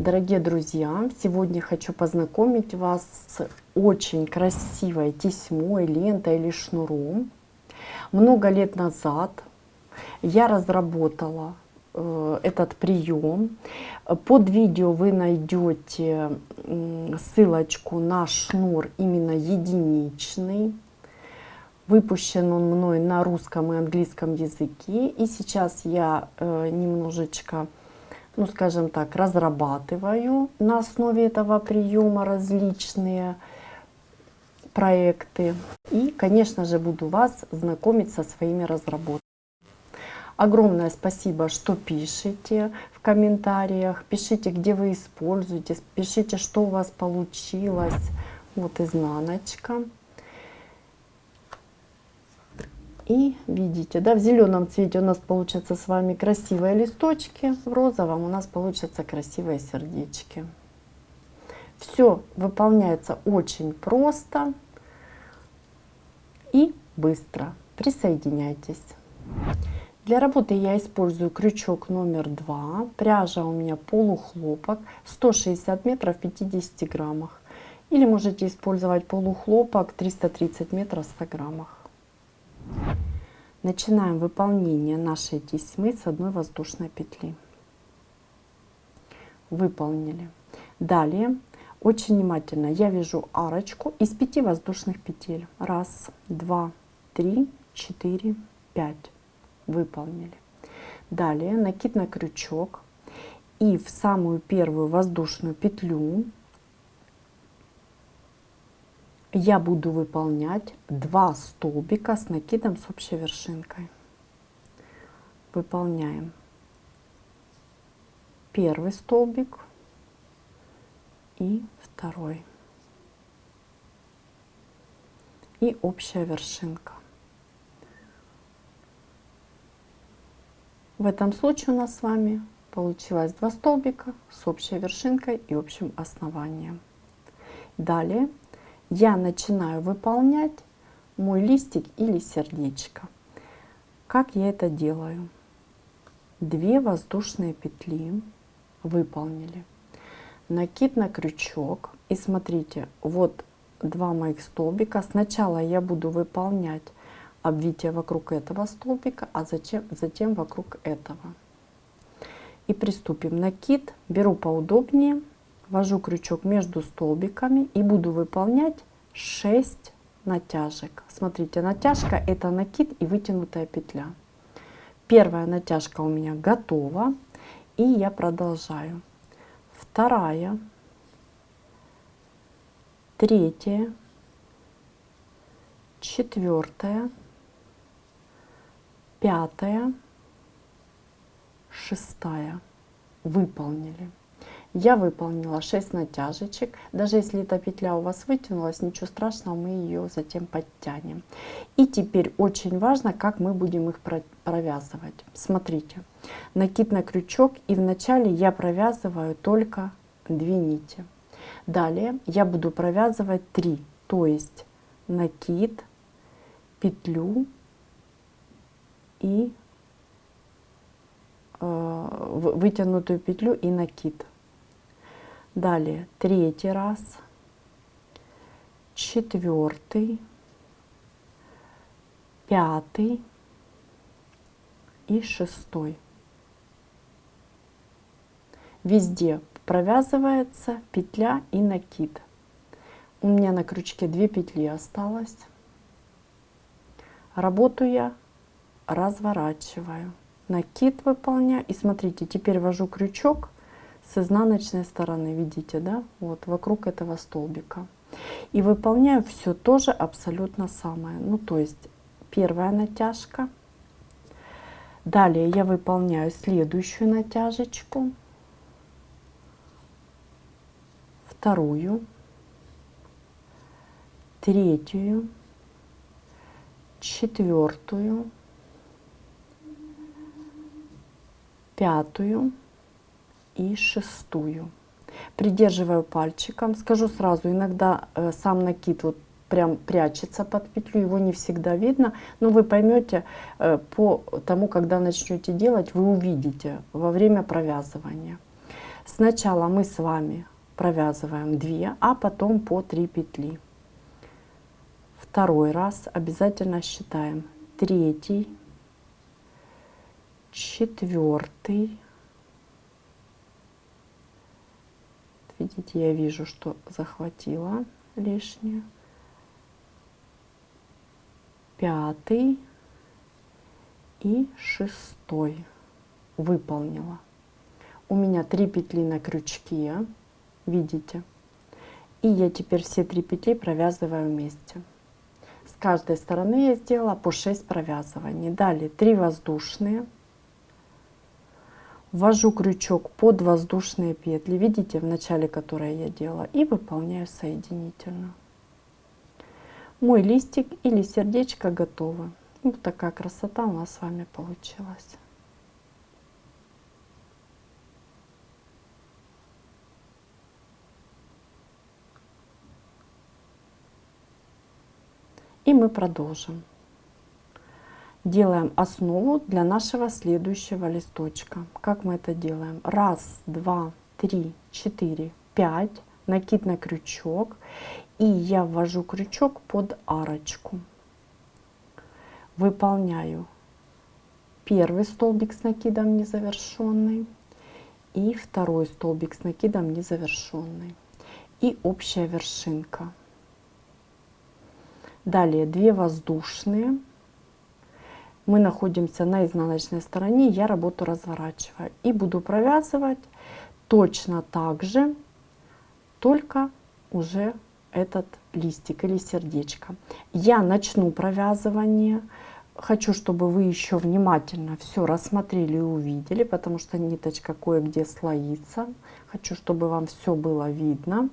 Дорогие друзья, сегодня хочу познакомить вас с очень красивой тесьмой, лентой или шнуром. Много лет назад я разработала этот прием. Под видео вы найдете ссылочку на шнур именно единичный. Выпущен он мной на русском и английском языке. И сейчас я немножечко, ну скажем так, разрабатываю на основе этого приема различные проекты. И, конечно же, буду вас знакомить со своими разработками. Огромное спасибо, что пишете в комментариях, пишите, где вы используете, пишите, что у вас получилось. Вот изнаночка. И видите, да, в зеленом цвете у нас получатся с вами красивые листочки, в розовом у нас получатся красивые сердечки. Все выполняется очень просто и быстро. Присоединяйтесь. Для работы я использую крючок номер 2. Пряжа у меня полухлопок, 160 метров в 50 граммах. Или можете использовать полухлопок 330 метров в 100 граммах. Начинаем выполнение нашей тесьмы с одной воздушной петли. Выполнили. Далее очень внимательно я вяжу арочку из 5 воздушных петель. 1, 2, 3, 4, 5. Выполнили. Далее накид на крючок и в самую первую воздушную петлю я буду выполнять 2 столбика с накидом с общей вершинкой. Выполняем первый столбик и второй. И общая вершинка. В этом случае у нас с вами получилось 2 столбика с общей вершинкой и общим основанием. Далее я начинаю выполнять мой листик или сердечко. Как я это делаю? 2 воздушные петли выполнили. Накид на крючок. И смотрите, вот 2 моих столбика. Сначала я буду выполнять обвитие вокруг этого столбика, а затем вокруг этого. И приступим. Накид беру поудобнее. Ввожу крючок между столбиками и буду выполнять 6 натяжек. Смотрите, натяжка — это накид и вытянутая петля. Первая натяжка у меня готова, и я продолжаю. Вторая, третья, четвертая, пятая, шестая. Выполнили. Я выполнила 6 натяжечек. Даже если эта петля у вас вытянулась, ничего страшного, мы ее затем подтянем. И теперь очень важно, как мы будем их провязывать. Смотрите, накид на крючок, и вначале я провязываю только 2 нити. Далее я буду провязывать 3, то есть накид, петлю и вытянутую петлю и накид. Далее 3-й раз, 4-й, 5-й и 6-й. Везде провязывается петля и накид. У меня на крючке 2 петли осталось. Работу я разворачиваю. Накид выполняю. И смотрите, теперь ввожу крючок с изнаночной стороны, видите, да, вот вокруг этого столбика. И выполняю все тоже абсолютно самое. Ну, то есть первая натяжка. Далее я выполняю следующую натяжечку. Вторую. Третью. Четвертую. Пятую. И 6-ю. Придерживаю пальчиком. Скажу сразу, иногда сам накид вот прям прячется под петлю, его не всегда видно, но вы поймете по тому, когда начнете делать, вы увидите во время провязывания. Сначала мы с вами провязываем 2, а потом по 3 петли. Второй раз обязательно считаем 3, 4. Видите, я вижу, что захватила лишнее. 5 и 6 выполнила. У меня 3 петли на крючке, видите? И я теперь все 3 петли провязываю вместе. С каждой стороны я сделала по 6 провязываний. Далее 3 воздушные. Ввожу крючок под воздушные петли, видите, в начале которой я делала, и выполняю соединительную. Мой листик или сердечко готово. Вот такая красота у нас с вами получилась. И мы продолжим. Делаем основу для нашего следующего листочка. Как мы это делаем? 1, 2, 3, 4, 5. Накид на крючок. И я ввожу крючок под арочку. Выполняю первый столбик с накидом незавершенный. И второй столбик с накидом незавершенный. И общая вершинка. Далее 2 воздушные. Мы находимся на изнаночной стороне, я работу разворачиваю и буду провязывать точно так же, только уже этот листик или сердечко. Я начну провязывание. Хочу, чтобы вы еще внимательно все рассмотрели и увидели, потому что ниточка кое-где слоится. Хочу, чтобы вам все было видно.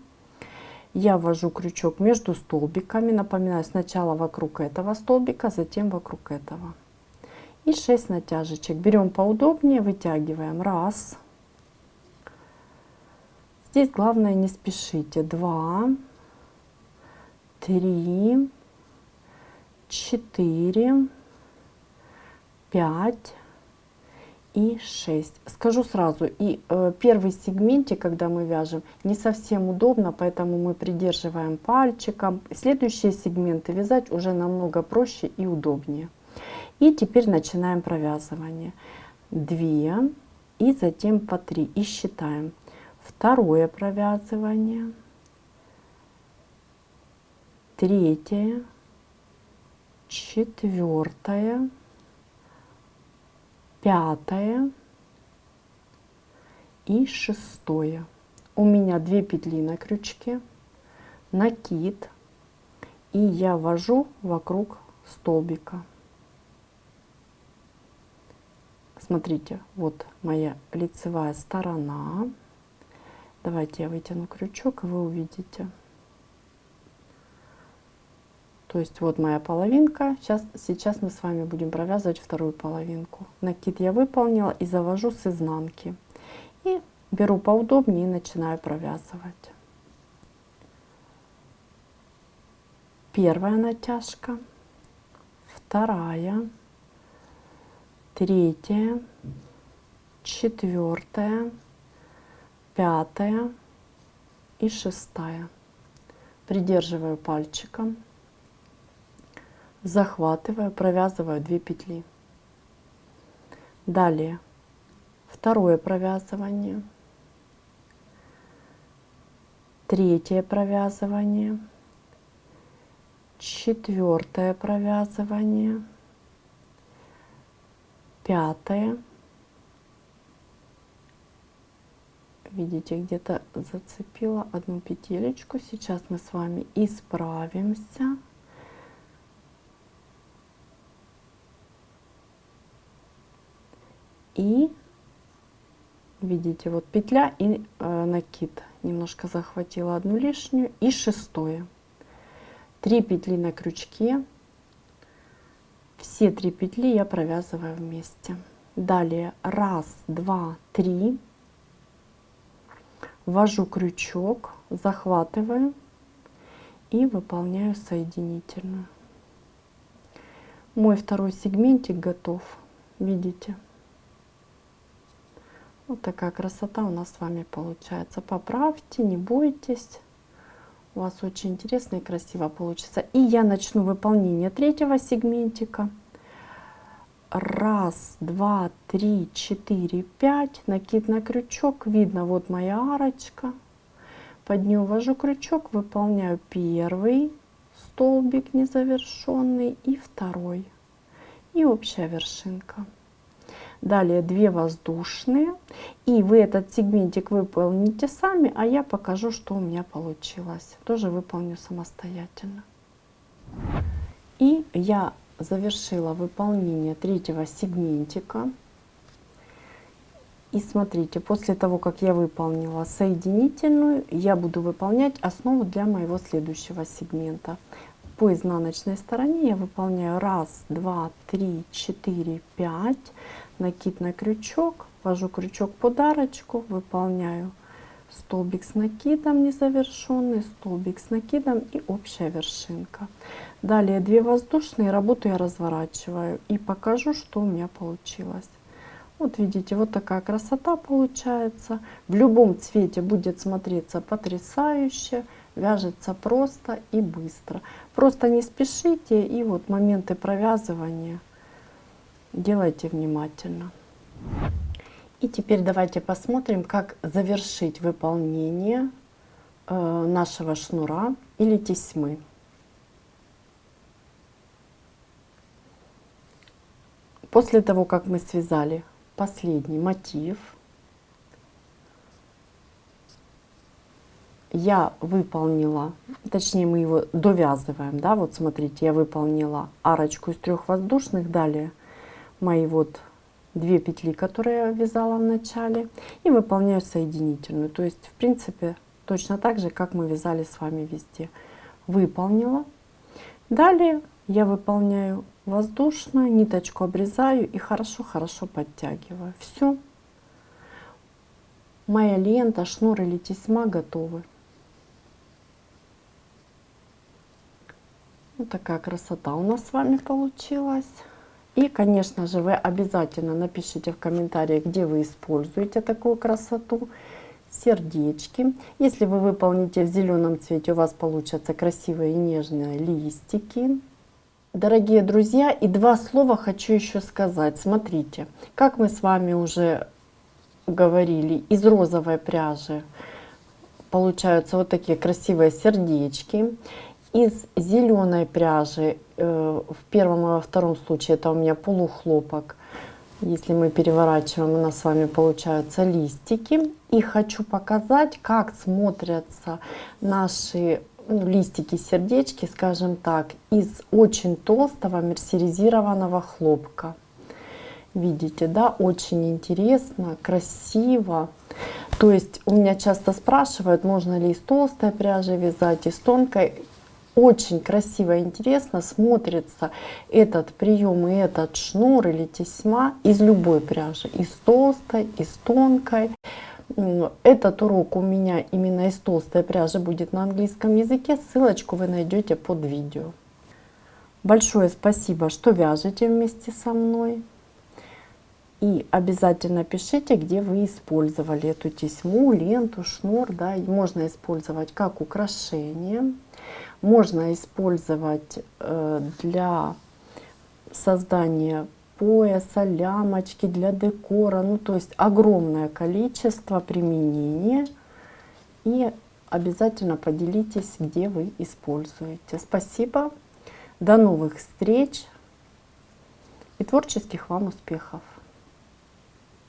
Я ввожу крючок между столбиками. Напоминаю, сначала вокруг этого столбика, затем вокруг этого. И 6 натяжечек. Берем поудобнее, вытягиваем. 1. Здесь главное не спешите. 2, 3, 4, 5 и 6. Скажу сразу, и первый сегментик, когда мы вяжем, не совсем удобно, поэтому мы придерживаем пальчиком. Следующие сегменты вязать уже намного проще и удобнее. И теперь начинаем провязывание. 2 и затем по 3. И считаем. Второе провязывание. 3, 4, 5 и 6. У меня 2 петли на крючке, накид, и я ввожу вокруг столбика. Смотрите, вот моя лицевая сторона. Давайте я вытяну крючок, и вы увидите. То есть вот моя половинка. Сейчас мы с вами будем провязывать вторую половинку. Накид я выполнила и завожу с изнанки. И беру поудобнее и начинаю провязывать. Первая натяжка, вторая, 3, 4, 5 и 6. Придерживаю пальчиком, захватываю, провязываю 2 петли. Далее второе провязывание, 3 провязывание, 4 провязывание, 5. Видите, где-то зацепила одну петелечку. Сейчас мы с вами исправимся. И видите, вот петля и накид. Немножко захватила одну лишнюю. И 6. 3 петли на крючке. Все 3 петли я провязываю вместе. Далее 1, 2, 3. Ввожу крючок, захватываю и выполняю соединительную. Мой второй сегментик готов. Видите? Вот такая красота у нас с вами получается. Поправьте, не бойтесь. У вас очень интересно и красиво получится. И я начну выполнение третьего сегментика. 1, 2, 3, 4, 5. Накид на крючок. Видно, вот моя арочка. Под нее ввожу крючок, выполняю первый столбик незавершенный и второй. И общая вершинка. Далее 2 воздушные. И вы этот сегментик выполните сами, а я покажу, что у меня получилось. Тоже выполню самостоятельно. И я завершила выполнение третьего сегментика. И смотрите, после того, как я выполнила соединительную, я буду выполнять основу для моего следующего сегмента. По изнаночной стороне я выполняю 1, 2, 3, 4, 5. Накид на крючок, ввожу крючок под арочку, выполняю столбик с накидом незавершенный, столбик с накидом и общая вершинка. Далее 2 воздушные, работу я разворачиваю и покажу, что у меня получилось. Вот видите, вот такая красота получается. В любом цвете будет смотреться потрясающе, вяжется просто и быстро. Просто не спешите, и вот моменты провязывания делайте внимательно. И теперь давайте посмотрим, как завершить выполнение нашего шнура или тесьмы. После того, как мы связали последний мотив, я выполнила, точнее мы его довязываем, да, вот смотрите, я выполнила арочку из 3 воздушных, далее мои вот 2 петли, которые я вязала в начале, и выполняю соединительную. То есть в принципе точно так же, как мы вязали с вами везде. Выполнила. Далее я выполняю воздушную, ниточку обрезаю и хорошо подтягиваю. Все. Моя лента, шнур или тесьма готовы. Вот такая красота у нас с вами получилась. И, конечно же, вы обязательно напишите в комментариях, где вы используете такую красоту. Сердечки. Если вы выполните в зеленом цвете, у вас получатся красивые и нежные листики. Дорогие друзья, и 2 слова хочу еще сказать. Смотрите, как мы с вами уже говорили, из розовой пряжи получаются вот такие красивые сердечки. Из зеленой пряжи, в первом и во втором случае, это у меня полухлопок. Если мы переворачиваем, у нас с вами получаются листики. И хочу показать, как смотрятся наши листики, сердечки, скажем так, из очень толстого мерсеризированного хлопка. Видите, да, очень интересно, красиво. То есть у меня часто спрашивают, можно ли из толстой пряжи вязать, из тонкой. Очень красиво и интересно смотрится этот прием и этот шнур или тесьма из любой пряжи, из толстой, из тонкой. Этот урок у меня именно из толстой пряжи будет на английском языке. Ссылочку вы найдете под видео. Большое спасибо, что вяжете вместе со мной. И обязательно пишите, где вы использовали эту тесьму, ленту, шнур. Да, можно использовать как украшение. Можно использовать для создания пояса, лямочки, для декора. Ну, то есть огромное количество применения. И обязательно поделитесь, где вы используете. Спасибо. До новых встреч и творческих вам успехов.